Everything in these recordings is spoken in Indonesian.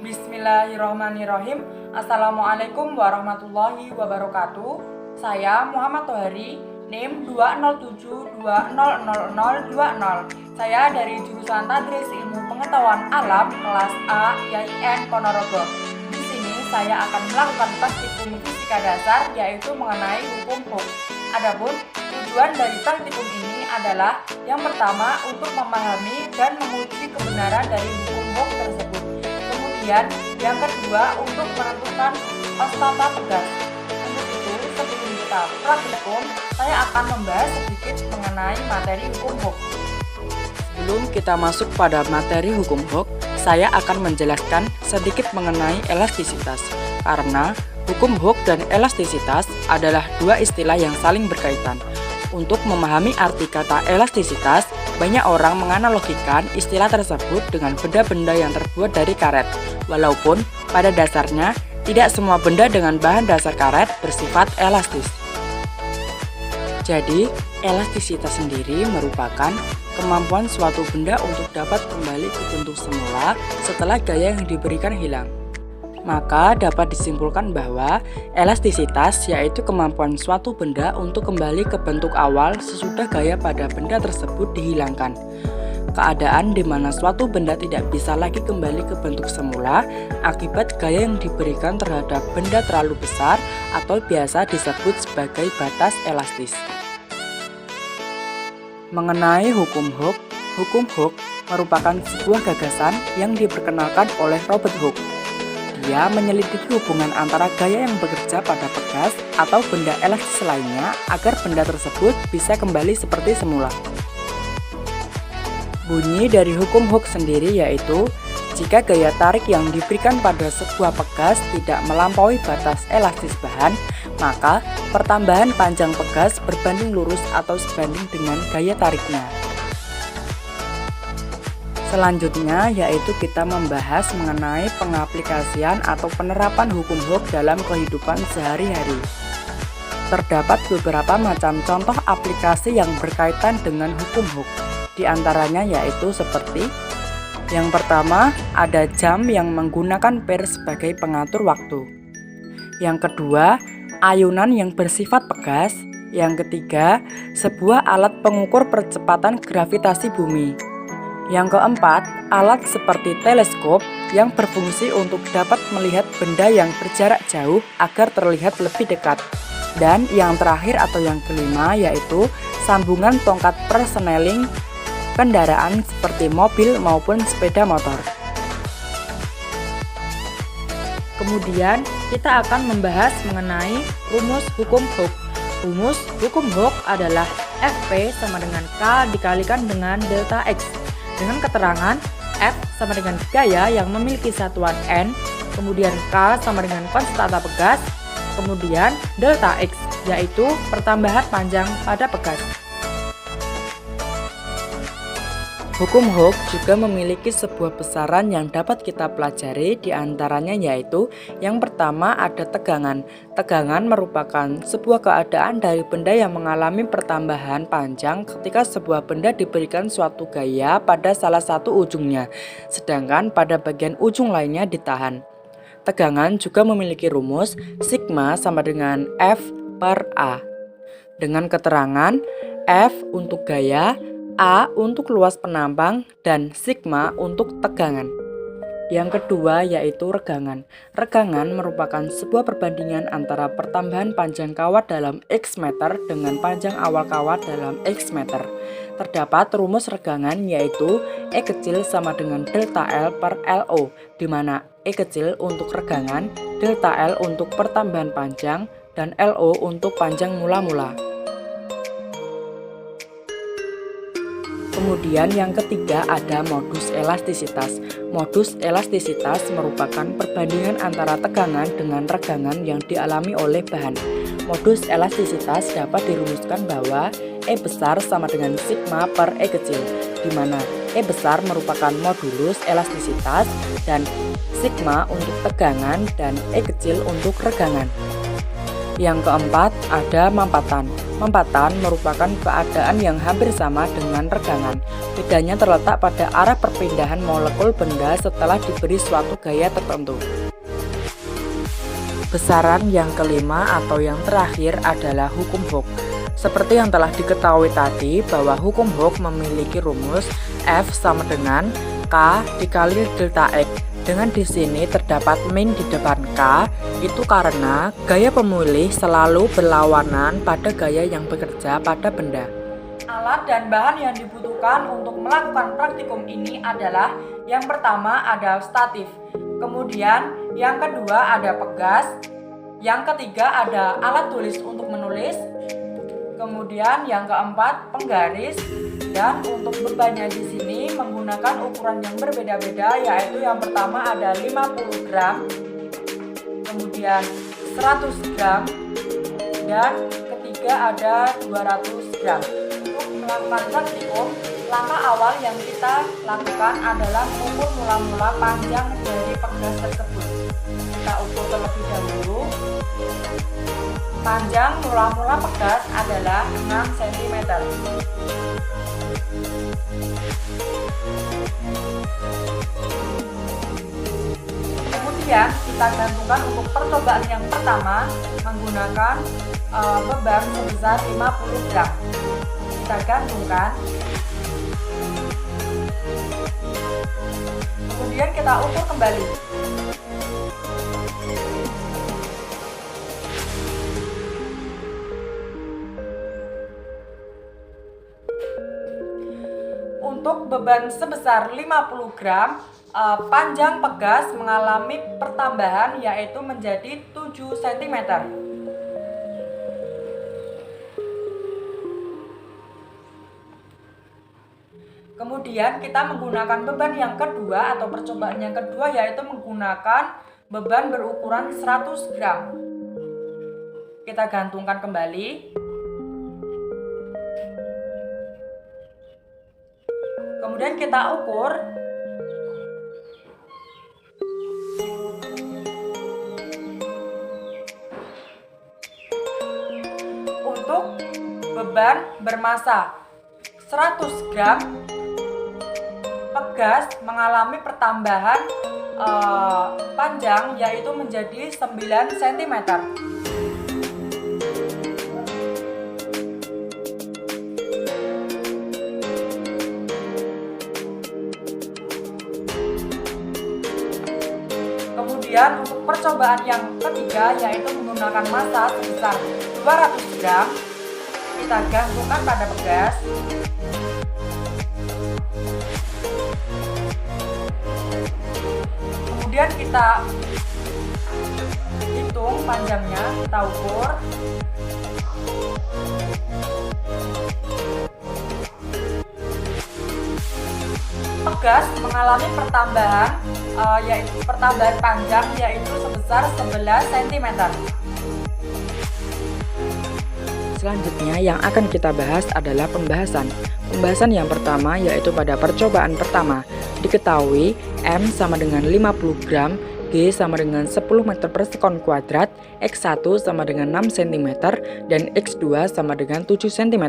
Bismillahirrahmanirrahim. Assalamualaikum warahmatullahi wabarakatuh. Saya Muhammad Tohari, NIM 207200020. Saya dari jurusan Tadris Ilmu Pengetahuan Alam kelas A IAIN Ponorogo. Di sini saya akan melakukan praktikum fisika dasar, yaitu mengenai hukum Hooke. Adapun tujuan dari praktikum ini adalah yang pertama untuk memahami dan menguji kebenaran dari hukum Hooke tersebut. Kemudian yang kedua untuk menentukan ostata pegas. Untuk itu, sebelum kita praktikum, saya akan membahas sedikit mengenai materi hukum Hooke. Sebelum kita masuk pada materi hukum Hooke, saya akan menjelaskan sedikit mengenai elastisitas. Karena hukum Hooke dan elastisitas adalah dua istilah yang saling berkaitan. Untuk memahami arti kata elastisitas, banyak orang menganalogikan istilah tersebut dengan benda-benda yang terbuat dari karet. Walaupun pada dasarnya tidak semua benda dengan bahan dasar karet bersifat elastis. Jadi, elastisitas sendiri merupakan kemampuan suatu benda untuk dapat kembali ke bentuk semula setelah gaya yang diberikan hilang. Maka dapat disimpulkan bahwa elastisitas yaitu kemampuan suatu benda untuk kembali ke bentuk awal sesudah gaya pada benda tersebut dihilangkan. Keadaan di mana suatu benda tidak bisa lagi kembali ke bentuk semula akibat gaya yang diberikan terhadap benda terlalu besar atau biasa disebut sebagai batas elastis. Mengenai hukum Hooke merupakan sebuah gagasan yang diperkenalkan oleh Robert Hooke. Dia menyelidiki hubungan antara gaya yang bekerja pada pegas atau benda elastis lainnya agar benda tersebut bisa kembali seperti semula. Bunyi dari hukum Hooke sendiri yaitu, jika gaya tarik yang diberikan pada sebuah pegas tidak melampaui batas elastis bahan, maka pertambahan panjang pegas berbanding lurus atau sebanding dengan gaya tariknya. Selanjutnya yaitu kita membahas mengenai pengaplikasian atau penerapan hukum Hooke dalam kehidupan sehari-hari. Terdapat beberapa macam contoh aplikasi yang berkaitan dengan hukum Hooke. Di antaranya yaitu seperti yang pertama, ada jam yang menggunakan per sebagai pengatur waktu. Yang kedua, ayunan yang bersifat pegas. Yang ketiga, sebuah alat pengukur percepatan gravitasi bumi. Yang keempat, alat seperti teleskop yang berfungsi untuk dapat melihat benda yang berjarak jauh agar terlihat lebih dekat. Dan yang terakhir atau yang kelima yaitu sambungan tongkat perseneling kendaraan seperti mobil maupun sepeda motor. Kemudian kita akan membahas mengenai rumus hukum Hooke. Rumus hukum Hooke adalah Fp sama dengan K dikalikan dengan delta X. Dengan keterangan F sama dengan gaya yang memiliki satuan N, kemudian K sama dengan konstanta pegas, kemudian delta X, yaitu pertambahan panjang pada pegas. Hukum Hooke juga memiliki sebuah besaran yang dapat kita pelajari, di antaranya yaitu yang pertama ada tegangan. Tegangan merupakan sebuah keadaan dari benda yang mengalami pertambahan panjang ketika sebuah benda diberikan suatu gaya pada salah satu ujungnya, sedangkan pada bagian ujung lainnya ditahan. Tegangan juga memiliki rumus sigma sama dengan F per A. Dengan keterangan F untuk gaya, A untuk luas penampang, dan sigma untuk tegangan. Yang kedua yaitu regangan. Regangan merupakan sebuah perbandingan antara pertambahan panjang kawat dalam X meter dengan panjang awal kawat dalam X meter. Terdapat rumus regangan yaitu E kecil sama dengan delta L per LO, di mana E kecil untuk regangan, delta L untuk pertambahan panjang, dan LO untuk panjang mula-mula. Kemudian yang ketiga ada modus elastisitas. Modus elastisitas merupakan perbandingan antara tegangan dengan regangan yang dialami oleh bahan. Modus elastisitas dapat dirumuskan bahwa E besar sama dengan sigma per E kecil, di mana E besar merupakan modulus elastisitas dan sigma untuk tegangan dan E kecil untuk regangan. Yang keempat ada mampatan. Mempatan merupakan keadaan yang hampir sama dengan regangan. Bedanya terletak pada arah perpindahan molekul benda setelah diberi suatu gaya tertentu. Besaran yang kelima atau yang terakhir adalah hukum Hooke. Seperti yang telah diketahui tadi bahwa hukum Hooke memiliki rumus F sama dengan K dikali delta X. Dengan di sini terdapat min di depan K, itu karena gaya pemulih selalu berlawanan pada gaya yang bekerja pada benda. Alat dan bahan yang dibutuhkan untuk melakukan praktikum ini adalah yang pertama ada statif, kemudian yang kedua ada pegas, yang ketiga ada alat tulis untuk menulis, kemudian yang keempat penggaris, dan untuk bebannya di sini menggunakan ukuran yang berbeda-beda, yaitu yang pertama ada 50 gram, kemudian 100 gram, dan ketiga ada 200 gram. Untuk melakukan praktikum, langkah awal yang kita lakukan adalah mengukur mula-mula panjang dari pegas tersebut. Kita ukur terlebih dahulu. Panjang mula-mula pegas adalah 6 cm. Kemudian kita gantungkan untuk percobaan yang pertama menggunakan beban sebesar 50 gram. Kita gantungkan. Kemudian kita ukur kembali. Untuk beban sebesar 50 gram, panjang pegas mengalami pertambahan yaitu menjadi 7 cm. Kemudian kita menggunakan beban yang kedua atau percobaan yang kedua yaitu menggunakan beban berukuran 100 gram. Kita gantungkan kembali. Kemudian kita ukur. Untuk beban bermasa 100 gram, pegas mengalami pertambahan panjang yaitu menjadi 9 cm. Kemudian untuk percobaan yang ketiga yaitu menggunakan massa sebesar 200 gram, kita gantungkan pada pegas. Kemudian kita hitung panjangnya, kita ukur. Pegas mengalami pertambahan panjang yaitu sebesar 11 cm. Selanjutnya yang akan kita bahas adalah pembahasan. Pembahasan yang pertama yaitu pada percobaan pertama. Diketahui M sama dengan 50 gram, G sama dengan 10 meter per sekon kuadrat, X1 sama dengan 6 cm, dan X2 sama dengan 7 cm.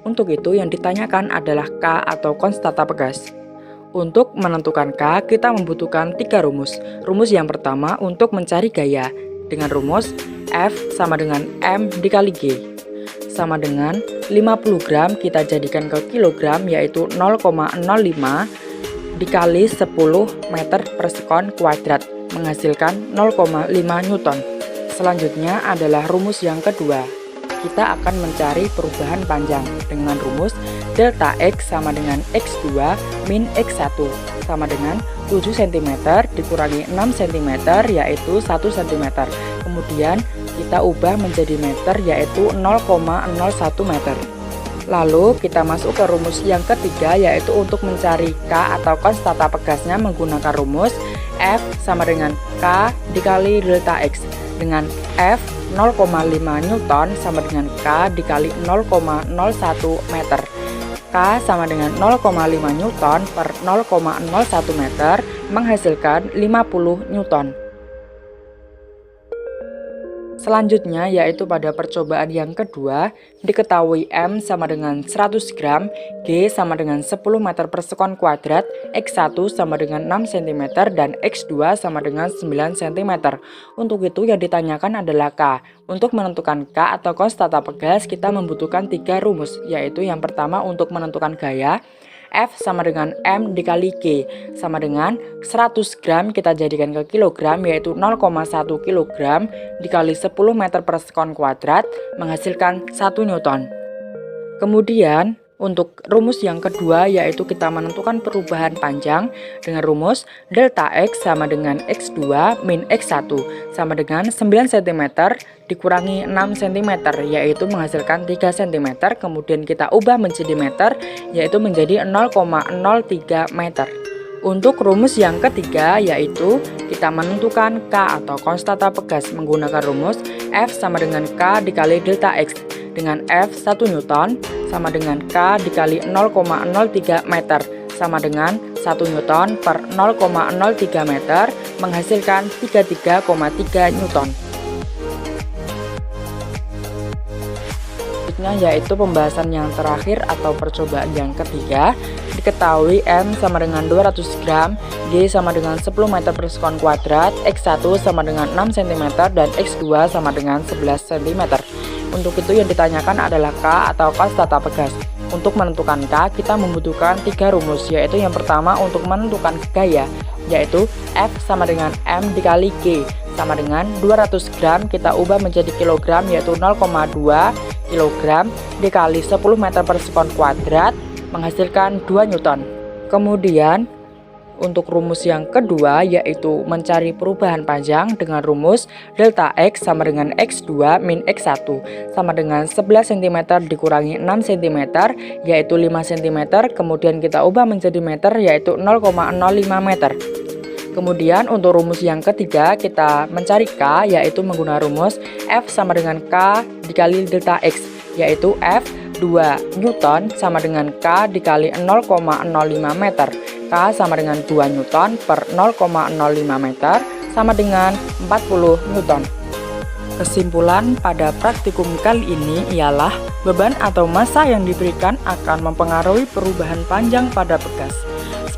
Untuk itu yang ditanyakan adalah K atau konstanta pegas. Untuk menentukan K, kita membutuhkan 3 rumus. Rumus yang pertama untuk mencari gaya, dengan rumus F sama dengan M dikali G. Sama dengan 50 gram kita jadikan ke kilogram yaitu 0,05 dikali 10 meter per sekon kuadrat menghasilkan 0,5 Newton. Selanjutnya adalah rumus yang kedua. Kita akan mencari perubahan panjang dengan rumus delta X sama dengan X2 min X1 sama dengan 7 cm dikurangi 6 cm yaitu 1 cm. Kemudian kita ubah menjadi meter yaitu 0,01 meter. Lalu kita masuk ke rumus yang ketiga yaitu untuk mencari K atau konstanta pegasnya menggunakan rumus F sama dengan K dikali delta X, dengan F 0,5 Newton sama dengan K dikali 0,01 meter. K sama dengan 0,5 Newton per 0,01 meter menghasilkan 50 Newton. Selanjutnya yaitu pada percobaan yang kedua, diketahui M sama dengan 100 gram, G sama dengan 10 meter per sekon kuadrat, X1 sama dengan 6 cm, dan X2 sama dengan 9 cm. Untuk itu yang ditanyakan adalah K. Untuk menentukan K atau konstanta pegas, kita membutuhkan 3 rumus, yaitu yang pertama untuk menentukan gaya, F sama dengan M dikali G sama dengan 100 gram kita jadikan ke kilogram, yaitu 0,1 kilogram dikali 10 meter per sekon kuadrat menghasilkan 1 Newton. Kemudian untuk rumus yang kedua yaitu kita menentukan perubahan panjang dengan rumus delta X sama dengan X2 min X1 sama dengan 9 cm dikurangi 6 cm, yaitu menghasilkan 3 cm. Kemudian kita ubah menjadi meter, yaitu menjadi 0,03 meter. Untuk rumus yang ketiga yaitu kita menentukan K atau konstanta pegas menggunakan rumus F sama dengan K dikali delta X, dengan F 1 Newton sama dengan K dikali 0,03 meter sama dengan 1 Newton per 0,03 meter menghasilkan 33,3 Newton. Yaitu pembahasan yang terakhir atau percobaan yang ketiga, diketahui M sama dengan 200 gram, G sama dengan 10 meter per sekon kuadrat, X1 sama dengan 6 cm, dan X2 sama dengan 11 cm. Untuk itu yang ditanyakan adalah K atau konstanta pegas. Untuk menentukan K, kita membutuhkan 3 rumus, yaitu yang pertama untuk menentukan gaya, yaitu F sama dengan M dikali G sama dengan 200 gram kita ubah menjadi kilogram, yaitu 0,2 kilogram dikali 10 meter per sekon kuadrat menghasilkan 2 Newton. Kemudian untuk rumus yang kedua yaitu mencari perubahan panjang dengan rumus delta X sama dengan X2 min X1 sama dengan 11 cm dikurangi 6 cm, yaitu 5 cm, kemudian kita ubah menjadi meter, yaitu 0,05 meter. Kemudian untuk rumus yang ketiga kita mencari K, yaitu menggunakan rumus F sama dengan K dikali delta X, yaitu F 2 Newton sama dengan K dikali 0,05 meter. K sama dengan 2 Newton per 0,05 meter sama dengan 40 Newton. Kesimpulan pada praktikum kali ini ialah beban atau massa yang diberikan akan mempengaruhi perubahan panjang pada pegas.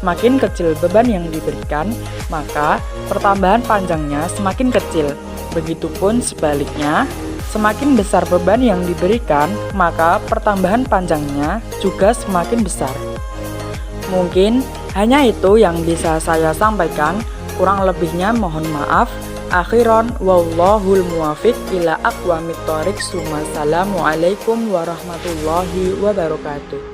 Semakin kecil beban yang diberikan, maka pertambahan panjangnya semakin kecil. Begitupun sebaliknya, semakin besar beban yang diberikan, maka pertambahan panjangnya juga semakin besar. Mungkin hanya itu yang bisa saya sampaikan, kurang lebihnya mohon maaf. Akhiran wallahul muwafiq ila aqwamit thoriq. Assalamualaikum warahmatullahi wabarakatuh.